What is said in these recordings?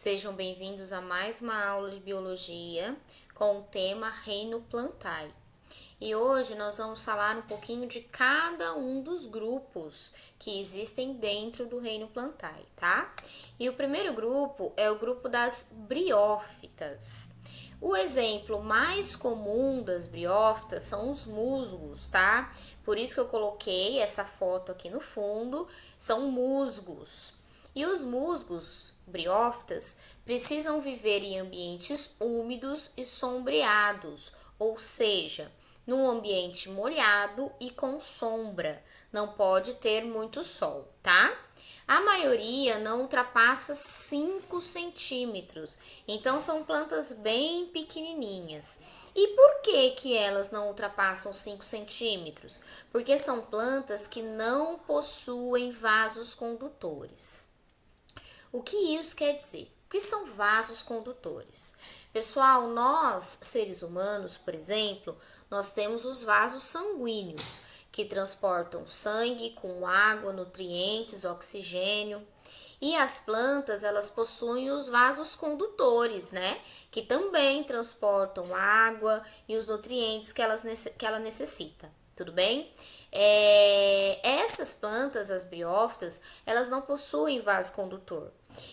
Sejam bem-vindos a mais uma aula de biologia com o tema Reino Plantae. E hoje nós vamos falar um pouquinho de cada um dos grupos que existem dentro do Reino Plantae, tá? E o primeiro grupo é o grupo das briófitas. O exemplo mais comum das briófitas são os musgos, tá? Por isso que eu coloquei essa foto aqui no fundo, são musgos. E os musgos briófitas precisam viver em ambientes úmidos e sombreados, ou seja, num ambiente molhado e com sombra. Não pode ter muito sol, tá? A maioria não ultrapassa 5 centímetros, então são plantas bem pequenininhas. E por que elas não ultrapassam 5 centímetros? Porque são plantas que não possuem vasos condutores. O que isso quer dizer? O que são vasos condutores? Pessoal, nós, seres humanos, por exemplo, nós temos os vasos sanguíneos, que transportam sangue com água, nutrientes, oxigênio. E as plantas, elas possuem os vasos condutores, né? Que também transportam água e os nutrientes que ela necessita. Tudo bem? Essas plantas, as briófitas, elas não possuem vaso condutor.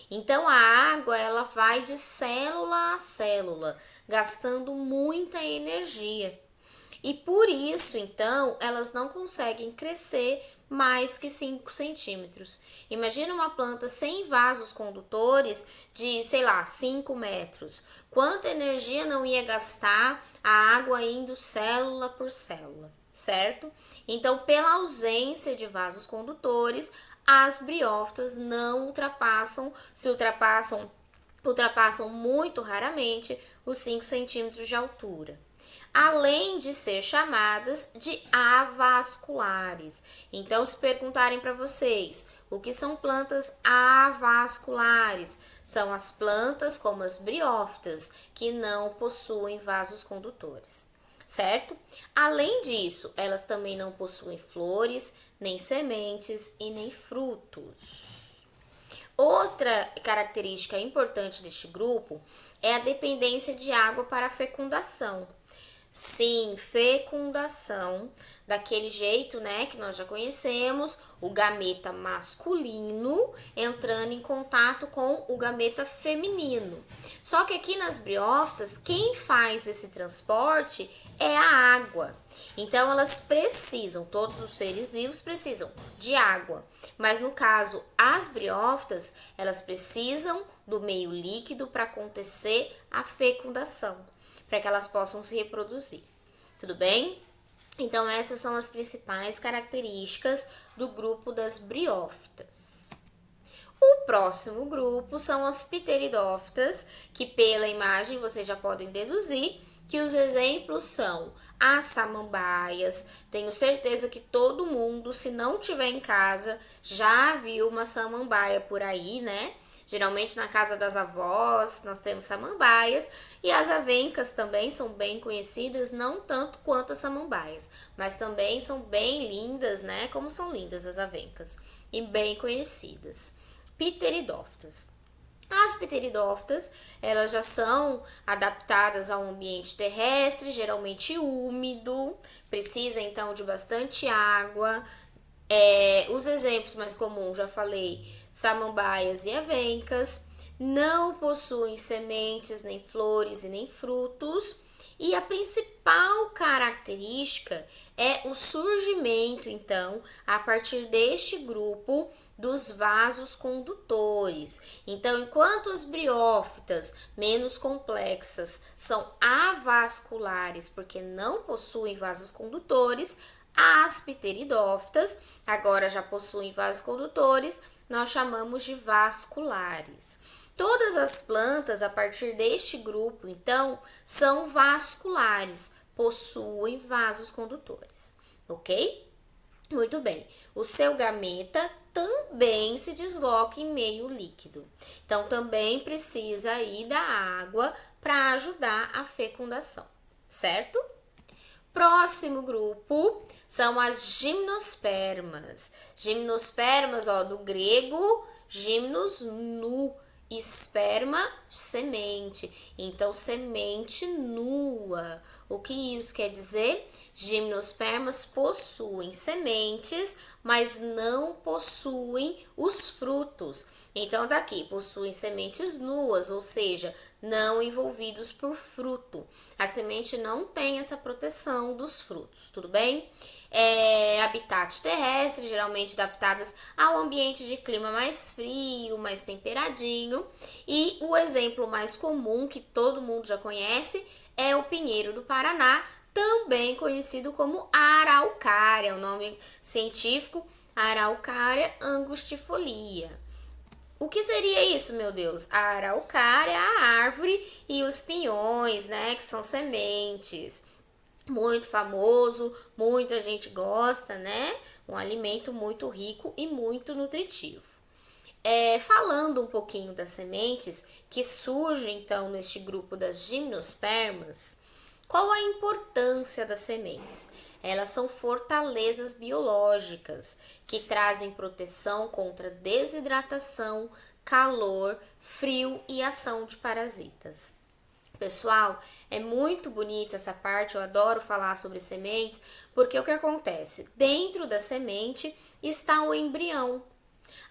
Então a água ela vai de célula a célula, gastando muita energia. E por isso, então, elas não conseguem crescer mais que 5 centímetros. Imagina uma planta sem vasos condutores de, sei lá, 5 metros. Quanta energia não ia gastar a água indo célula por célula, certo? Então, pela ausência de vasos condutores, as briófitas não ultrapassam muito raramente os 5 centímetros de altura. Além de ser chamadas de avasculares. Então, se perguntarem para vocês o que são plantas avasculares, são as plantas como as briófitas que não possuem vasos condutores, certo? Além disso, elas também não possuem flores, nem sementes e nem frutos. Outra característica importante deste grupo é a dependência de água para a fecundação. Sim, fecundação, daquele jeito, né, que nós já conhecemos, o gameta masculino entrando em contato com o gameta feminino. Só que aqui nas briófitas, quem faz esse transporte é a água. Então, elas precisam, todos os seres vivos precisam de água. Mas no caso, as briófitas, elas precisam do meio líquido para acontecer a fecundação, para que elas possam se reproduzir. Tudo bem? Então, essas são as principais características do grupo das briófitas. O próximo grupo são as pteridófitas, que pela imagem vocês já podem deduzir que os exemplos são as samambaias. Tenho certeza que todo mundo, se não tiver em casa, já viu uma samambaia por aí, né? Geralmente na casa das avós nós temos samambaias e as avencas também são bem conhecidas, não tanto quanto as samambaias, mas também são bem lindas, né? Como são lindas as avencas e bem conhecidas. Pteridófitas. As pteridófitas, elas já são adaptadas ao ambiente terrestre, geralmente úmido, precisa então de bastante água. Os exemplos mais comuns, já falei, samambaias e avencas, não possuem sementes, nem flores e nem frutos. E a principal característica é o surgimento, então, a partir deste grupo dos vasos condutores. Então, enquanto as briófitas menos complexas são avasculares, porque não possuem vasos condutores, as pteridófitas agora já possuem vasos condutores, nós chamamos de vasculares. Todas as plantas, a partir deste grupo, então, são vasculares, possuem vasos condutores, ok? Muito bem. O seu gameta também se desloca em meio líquido. Então, também precisa aí da água para ajudar a fecundação, certo? Próximo grupo são as gimnospermas. Gimnospermas, do grego, gimnos nu, esperma, semente. Então, semente nua. O que isso quer dizer? Gimnospermas possuem sementes, mas não possuem os frutos. Então, daqui, possuem sementes nuas, ou seja, não envolvidos por fruto. A semente não tem essa proteção dos frutos, tudo bem? Habitat terrestre, geralmente adaptadas ao ambiente de clima mais frio, mais temperadinho. E o exemplo mais comum, que todo mundo já conhece, é o pinheiro do Paraná, também conhecido como araucária, o nome científico, Araucária angustifolia. O que seria isso, meu Deus? A araucária é a árvore e os pinhões, né, que são sementes. Muito famoso, muita gente gosta, né? Um alimento muito rico e muito nutritivo. Falando um pouquinho das sementes que surgem então neste grupo das gimnospermas, qual a importância das sementes? Elas são fortalezas biológicas que trazem proteção contra desidratação, calor, frio e ação de parasitas. Pessoal, é muito bonito essa parte, eu adoro falar sobre sementes, porque o que acontece? Dentro da semente está o embrião.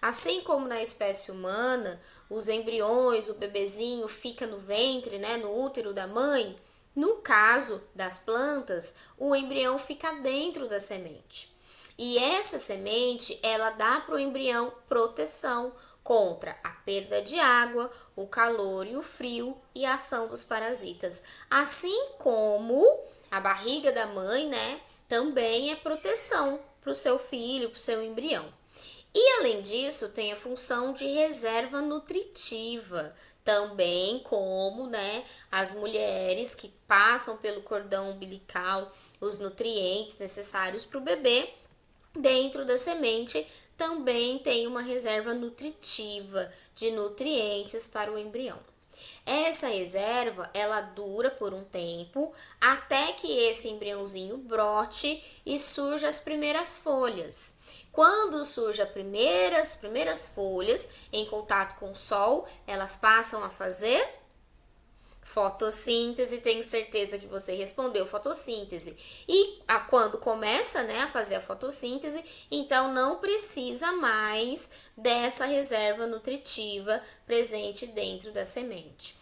Assim como na espécie humana, os embriões, o bebezinho fica no ventre, né, no útero da mãe, no caso das plantas, o embrião fica dentro da semente. E essa semente, ela dá para o embrião proteção contra a perda de água, o calor e o frio e a ação dos parasitas. Assim como a barriga da mãe, né, também é proteção para o seu filho, para o seu embrião. E além disso, tem a função de reserva nutritiva, também como, né, as mulheres que passam pelo cordão umbilical os nutrientes necessários para o bebê, dentro da semente também tem uma reserva nutritiva de nutrientes para o embrião. Essa reserva, ela dura por um tempo até que esse embriãozinho brote e surja as primeiras folhas. Quando surgem as primeiras folhas em contato com o sol, elas passam a fazer fotossíntese, tenho certeza que você respondeu fotossíntese. E quando começa, né, a fazer a fotossíntese, então não precisa mais dessa reserva nutritiva presente dentro da semente.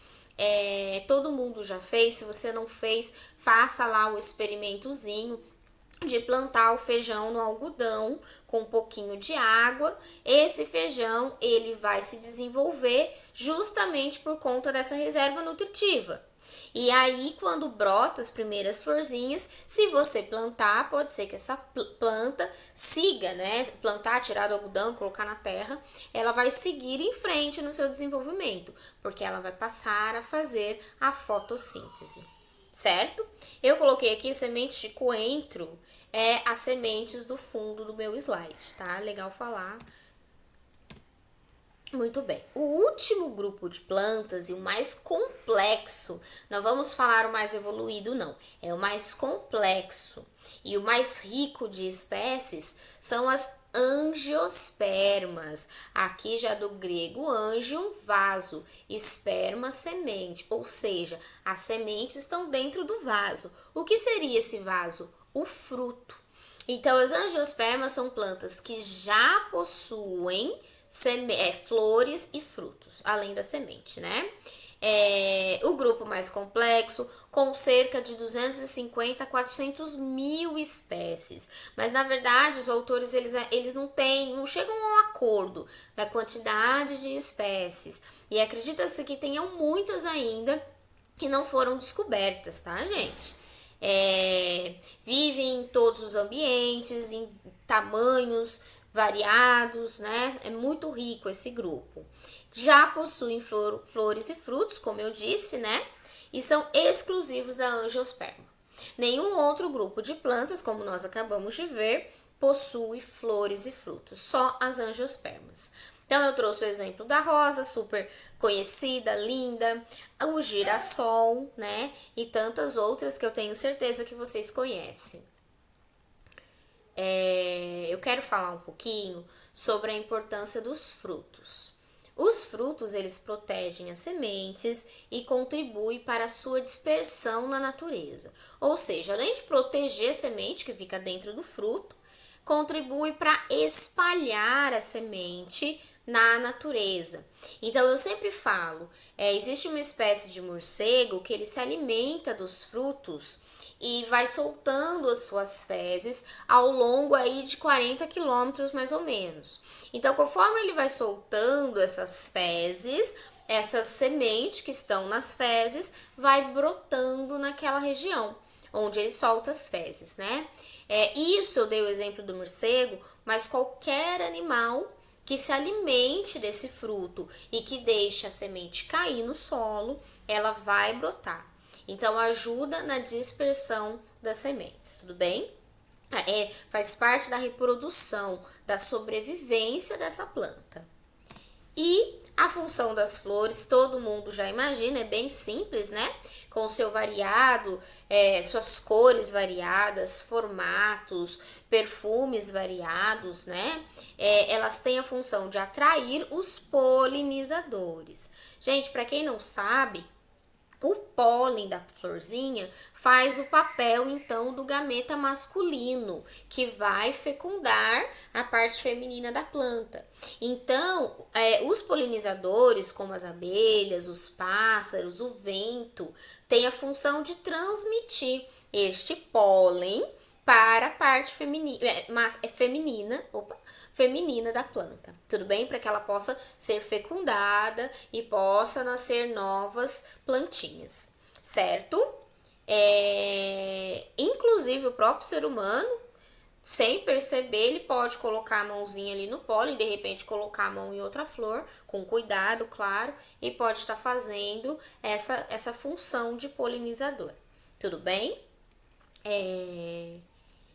Todo mundo já fez, se você não fez, faça lá o experimentozinho de plantar o feijão no algodão com um pouquinho de água. Esse feijão, ele vai se desenvolver justamente por conta dessa reserva nutritiva. E aí, quando brota as primeiras florzinhas, se você plantar, pode ser que essa planta siga, né? Plantar, tirar do algodão, colocar na terra, ela vai seguir em frente no seu desenvolvimento, porque ela vai passar a fazer a fotossíntese. Certo? Eu coloquei aqui sementes de coentro, as sementes do fundo do meu slide, tá? Legal falar. Muito bem. O último grupo de plantas e o mais complexo, não vamos falar o mais evoluído, não. É o mais complexo e o mais rico de espécies são as angiospermas. Aqui já do grego angium, vaso, esperma, semente, ou seja, as sementes estão dentro do vaso. O que seria esse vaso? O fruto. Então, as angiospermas são plantas que já possuem flores e frutos, além da semente, né? O grupo mais complexo, com cerca de 250 a 400 mil espécies. Mas, na verdade, os autores eles não chegam a um acordo da quantidade de espécies. E acredita-se que tenham muitas ainda que não foram descobertas, tá, gente? Vivem em todos os ambientes, em tamanhos variados, né? É muito rico esse grupo. Já possuem flores e frutos, como eu disse, né? E são exclusivos da angiosperma. Nenhum outro grupo de plantas, como nós acabamos de ver, possui flores e frutos, só as angiospermas. Então, eu trouxe o exemplo da rosa, super conhecida, linda, o girassol, né? E tantas outras que eu tenho certeza que vocês conhecem. Eu quero falar um pouquinho sobre a importância dos frutos. Os frutos, eles protegem as sementes e contribuem para a sua dispersão na natureza. Ou seja, além de proteger a semente que fica dentro do fruto, contribui para espalhar a semente na natureza. Então eu sempre falo, existe uma espécie de morcego que ele se alimenta dos frutos e vai soltando as suas fezes ao longo aí de 40 quilômetros mais ou menos. Então, conforme ele vai soltando essas fezes, essas sementes que estão nas fezes vai brotando naquela região onde ele solta as fezes, né? Isso eu dei o exemplo do morcego, mas qualquer animal que se alimente desse fruto e que deixe a semente cair no solo, ela vai brotar. Então, ajuda na dispersão das sementes, tudo bem? Faz parte da reprodução, da sobrevivência dessa planta. E a função das flores, todo mundo já imagina, é bem simples, né? Com o seu variado, suas cores variadas, formatos, perfumes variados, né? Elas têm a função de atrair os polinizadores. Gente, para quem não sabe, o pólen da florzinha faz o papel, então, do gameta masculino, que vai fecundar a parte feminina da planta. Então, os polinizadores, como as abelhas, os pássaros, o vento, têm a função de transmitir este pólen para a parte feminina da planta, tudo bem? Para que ela possa ser fecundada e possa nascer novas plantinhas, certo? Inclusive o próprio ser humano, sem perceber, ele pode colocar a mãozinha ali no pólen, de repente colocar a mão em outra flor, com cuidado, claro, e pode estar fazendo essa função de polinizador, tudo bem?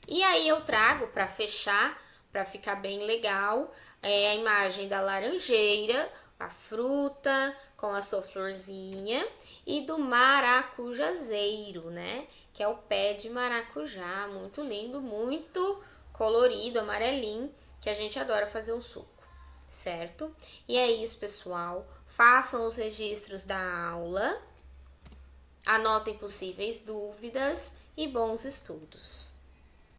E aí eu trago para fechar, para ficar bem legal, a imagem da laranjeira, a fruta com a sua florzinha, e do maracujazeiro, né? Que é o pé de maracujá, muito lindo, muito colorido, amarelinho, que a gente adora fazer um suco, certo? E é isso, pessoal. Façam os registros da aula, anotem possíveis dúvidas e bons estudos.